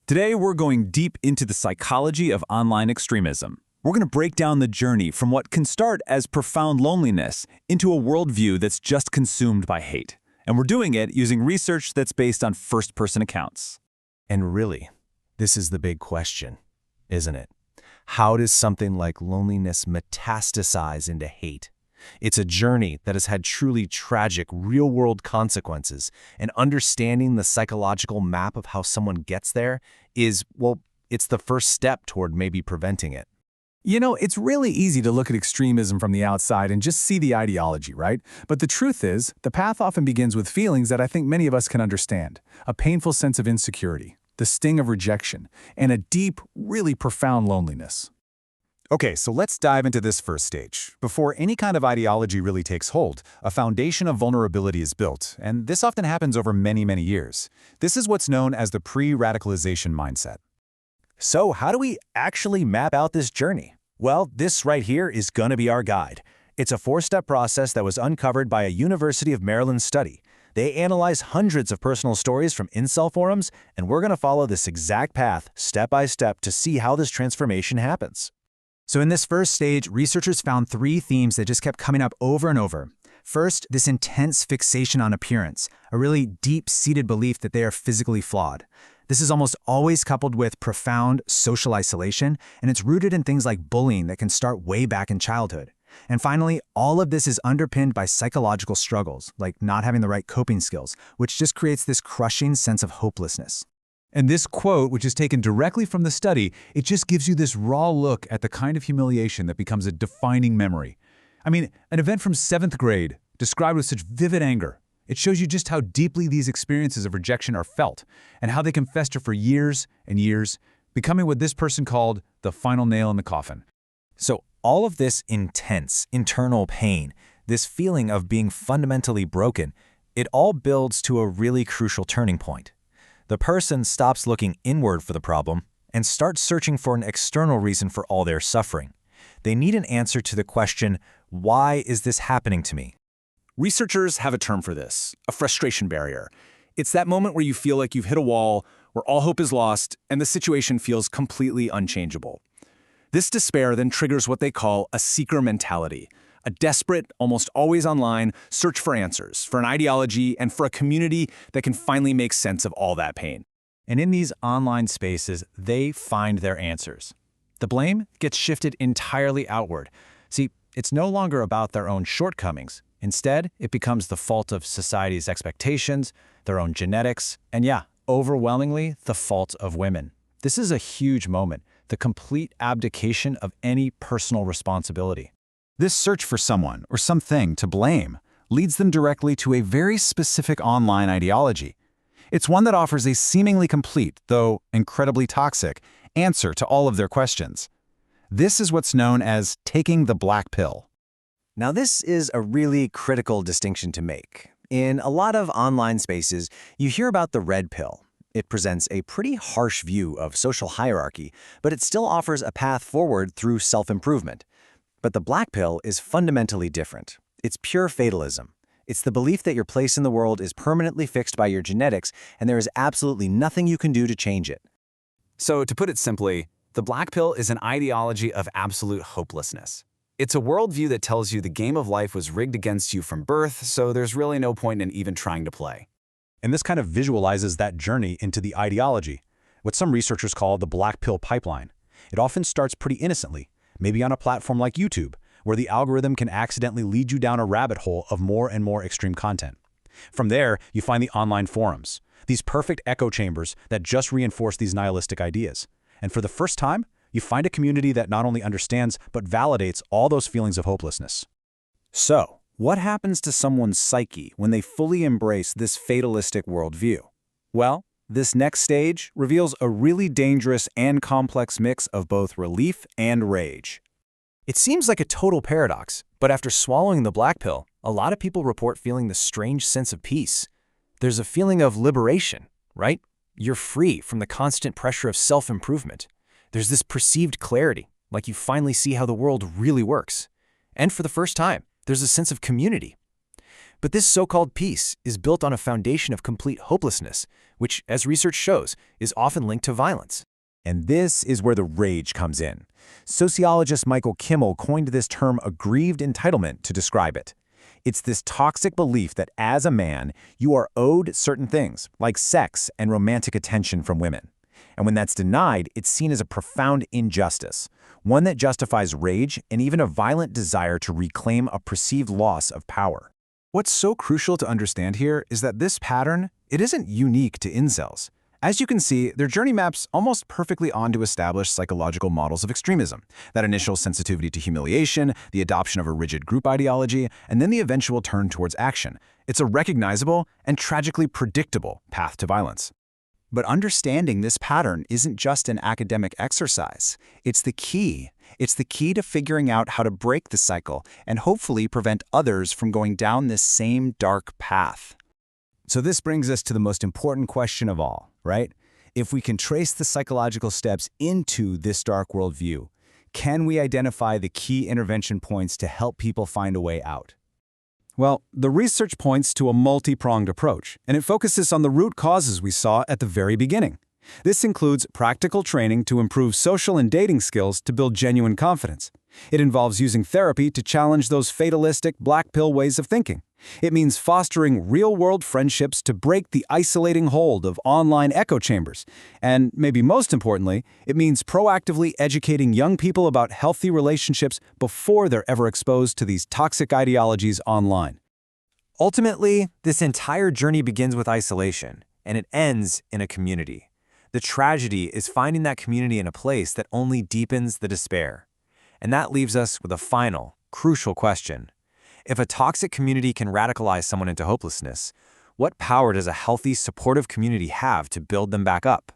Today, we're going deep into the psychology of online extremism. We're going to break down the journey from what can start as profound loneliness into a worldview that's just consumed by hate. And we're doing it using research that's based on first-person accounts. And really, this is the big question, isn't it? How does something like loneliness metastasize into hate? It's a journey that has had truly tragic, real-world consequences, and understanding the psychological map of how someone gets there is, well, it's the first step toward maybe preventing it. You know, it's really easy to look at extremism from the outside and just see the ideology, right? But the truth is, the path often begins with feelings that I think many of us can understand. A painful sense of insecurity, the sting of rejection, and a deep, really profound loneliness. Okay, so let's dive into this first stage. Before any kind of ideology really takes hold, a foundation of vulnerability is built, and this often happens over many, many years. This is what's known as the pre-radicalization mindset. So how do we actually map out this journey? Well, this right here is going to be our guide. It's a four-step process that was uncovered by a University of Maryland study. They analyzed hundreds of personal stories from incel forums, and we're going to follow this exact path, step by step, to see how this transformation happens. So in this first stage, researchers found three themes that just kept coming up over and over. First, this intense fixation on appearance, a really deep-seated belief that they are physically flawed. This is almost always coupled with profound social isolation, and it's rooted in things like bullying that can start way back in childhood. And finally, all of this is underpinned by psychological struggles, like not having the right coping skills, which just creates this crushing sense of hopelessness. And this quote, which is taken directly from the study, it just gives you this raw look at the kind of humiliation that becomes a defining memory. I mean, an event from 7th grade, described with such vivid anger. It shows you just how deeply these experiences of rejection are felt, and how they can fester for years and years, becoming what this person called the final nail in the coffin. So all of this intense internal pain, this feeling of being fundamentally broken, it all builds to a really crucial turning point. The person stops looking inward for the problem and starts searching for an external reason for all their suffering. They need an answer to the question, why is this happening to me? Researchers have a term for this, a frustration barrier. It's that moment where you feel like you've hit a wall, where all hope is lost, and the situation feels completely unchangeable. This despair then triggers what they call a seeker mentality, a desperate, almost always online, search for answers, for an ideology, and for a community that can finally make sense of all that pain. And in these online spaces, they find their answers. The blame gets shifted entirely outward. See, it's no longer about their own shortcomings. Instead, it becomes the fault of society's expectations, their own genetics, and yeah, overwhelmingly, the fault of women. This is a huge moment, the complete abdication of any personal responsibility. This search for someone or something to blame leads them directly to a very specific online ideology. It's one that offers a seemingly complete, though incredibly toxic, answer to all of their questions. This is what's known as taking the black pill. Now this is a really critical distinction to make. In a lot of online spaces, you hear about the red pill. It presents a pretty harsh view of social hierarchy, but it still offers a path forward through self-improvement. But the black pill is fundamentally different. It's pure fatalism. It's the belief that your place in the world is permanently fixed by your genetics, and there is absolutely nothing you can do to change it. So, to put it simply, the black pill is an ideology of absolute hopelessness. It's a worldview that tells you the game of life was rigged against you from birth, so there's really no point in even trying to play. And this kind of visualizes that journey into the ideology, what some researchers call the black pill pipeline. It often starts pretty innocently, maybe on a platform like YouTube, where the algorithm can accidentally lead you down a rabbit hole of more and more extreme content. From there, you find the online forums, these perfect echo chambers that just reinforce these nihilistic ideas. And for the first time, you find a community that not only understands, but validates all those feelings of hopelessness. So, what happens to someone's psyche when they fully embrace this fatalistic worldview? Well, this next stage reveals a really dangerous and complex mix of both relief and rage. It seems like a total paradox, but after swallowing the black pill, a lot of people report feeling the strange sense of peace. There's a feeling of liberation, right? You're free from the constant pressure of self-improvement. There's this perceived clarity, like you finally see how the world really works. And for the first time, there's a sense of community. But this so-called peace is built on a foundation of complete hopelessness, which, as research shows, is often linked to violence. And this is where the rage comes in. Sociologist Michael Kimmel coined this term aggrieved entitlement to describe it. It's this toxic belief that as a man, you are owed certain things, like sex and romantic attention from women. And when that's denied, it's seen as a profound injustice, one that justifies rage and even a violent desire to reclaim a perceived loss of power. What's so crucial to understand here is that this pattern, it isn't unique to incels. As you can see, their journey maps almost perfectly onto established psychological models of extremism, that initial sensitivity to humiliation, the adoption of a rigid group ideology, and then the eventual turn towards action. It's a recognizable and tragically predictable path to violence. But understanding this pattern isn't just an academic exercise. It's the key. It's the key to figuring out how to break the cycle and hopefully prevent others from going down this same dark path. So this brings us to the most important question of all, right? If we can trace the psychological steps into this dark worldview, can we identify the key intervention points to help people find a way out? Well, the research points to a multi-pronged approach, and it focuses on the root causes we saw at the very beginning. This includes practical training to improve social and dating skills to build genuine confidence. It involves using therapy to challenge those fatalistic black pill ways of thinking. It means fostering real-world friendships to break the isolating hold of online echo chambers. And maybe most importantly, it means proactively educating young people about healthy relationships before they're ever exposed to these toxic ideologies online. Ultimately, this entire journey begins with isolation, and it ends in a community. The tragedy is finding that community in a place that only deepens the despair. And that leaves us with a final, crucial question. If a toxic community can radicalize someone into hopelessness, what power does a healthy, supportive community have to build them back up?